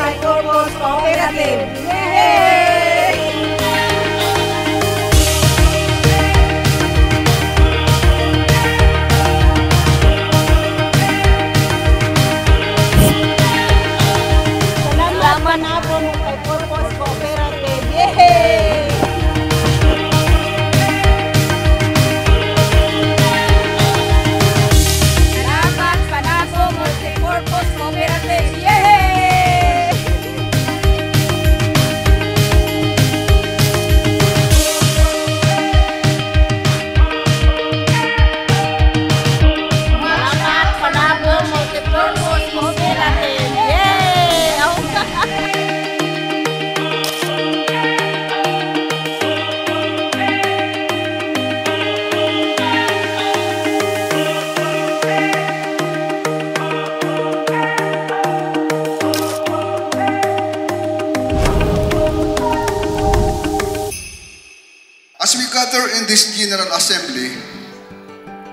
Multipurpose Cooperative. Yay! Salamat na po Multipurpose Cooperative. Yay! Salamat Panabo Multipurpose Cooperative. Yay! Salamat Panabo Multipurpose Cooperative. Yay! As we gather in this General Assembly,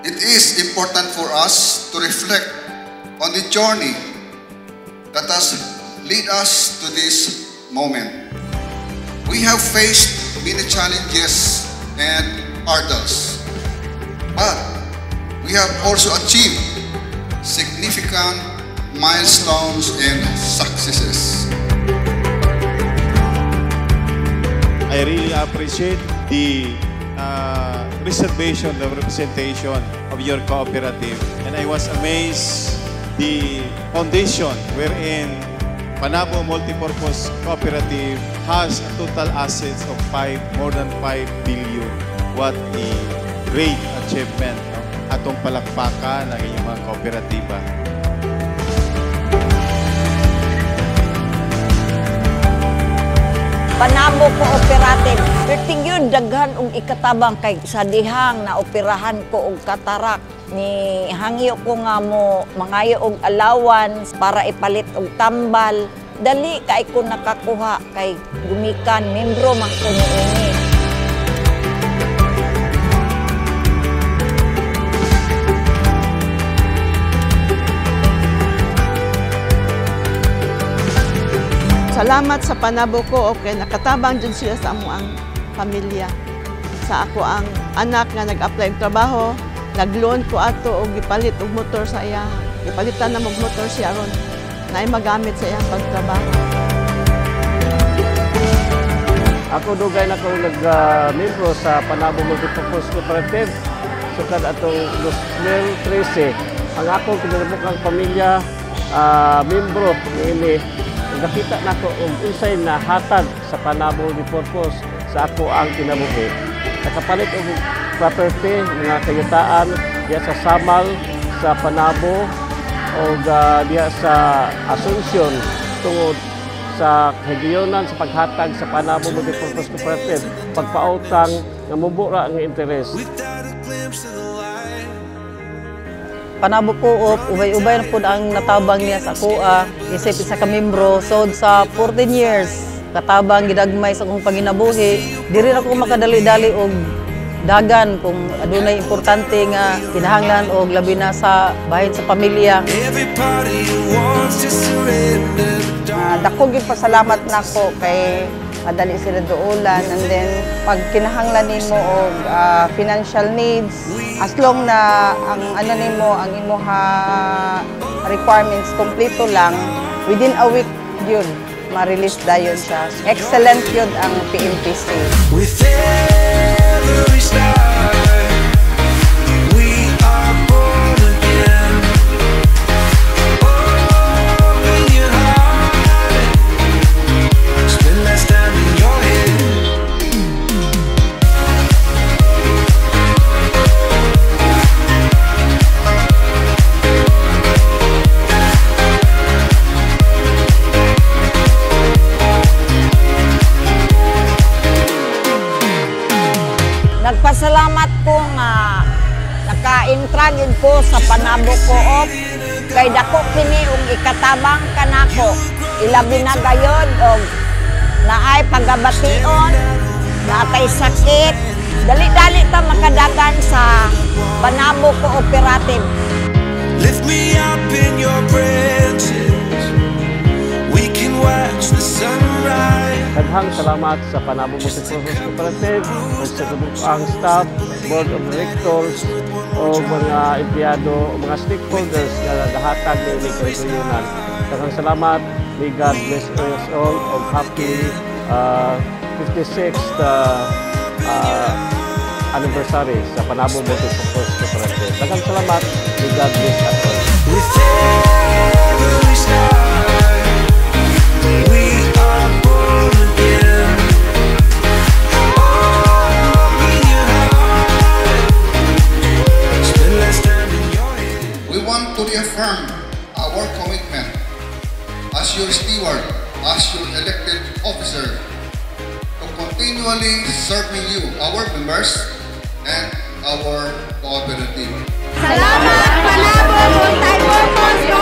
it is important for us to reflect on the journey that has led us to this moment. We have faced many challenges and hurdles, but we have also achieved significant milestones and successes. I really appreciate the reservation, the representation of your cooperative. And I was amazed the foundation wherein Panabo Multipurpose Cooperative has a total assets of more than 5 billion. What a great achievement. No? Atong palakpakan ng inyong mga kooperatiba. Panabo Cooperative. Perting yun, daghan og ikatabang kay sa dihang na operahan ko og katarak. Ni hangyo ko nga mo mangayo og allowance para ipalit og tambal. Dali kay ko nakakuha kay gumikan membro man ko niini. Salamat sa Panabo ko, okay, nakatabang dyan sila sa amo ang pamilya. Sa ako ang anak nga nag-apply og trabaho, nag-loan ko ato og gipalit og motor sa iya. Gipalitan na mag motor siya ron na ay magamit sa iyang pagtrabaho. Ako dugay na ko nag-membro sa Panabo Multipurpose Cooperative sukad atong 2013. Ang akong kinalibukang pamilya, membro niini. Nakita na ko unsay na hatag sa Panabo Multipurpose sa ako ang kinabuhi. Nakapalit og property, mga kayutaan diya sa Samal, sa Panabo o diya sa Asuncion tungod sa regionan sa paghatag sa Panabo Multipurpose Cooperative, pagpautang nga mubura ang interes. Panabo Coop, ubay-ubay na po ang natabang niya sa kuha. Isip isa ka membro, so sa 14 years, katabang gidagmay sa akong panginabuhi. Diri na ko makadali-dali og dagan kung adunay importante nga kinahanglan og labi na sa bahin sa pamilya. Dako gyud pasalamat nako kay madali sila duulan, and then pag kinahanglan nimo og financial needs, as long na ang ano nimo ang imong requirements kompleto lang, within a week yun ma-release dayon siya. Excellent yun ang PMPC. With every star, we are born again. Open your heart, spend less time in your head. Nagpasalamat ko nga naka-intragin ko sa Panabo Coop kay dako kini og ikatabang kanako. Ilabi na gayod og naay pagabation, natay sakit, dali-dali ta makadagan sa Panabo Cooperative. Lift me up in your branches, we can Daghang salamat sa Panabo Multipurpose Cooperative, sa ang staff, board of directors, o mga empleyado, o mga stakeholders na nagahatag ng inyong reunion. Daghang salamat. May God bless us all of happy 56th anniversary sa Panabo Multipurpose Cooperative. Daghang salamat. May God bless us all. With every star, we are born again. Oh, in your heart, spend less time in your head. We want to reaffirm our commitment as your steward, as your elected officer, to continually serving you, our members, and our cooperative. Salamat, Panabo Multipurpose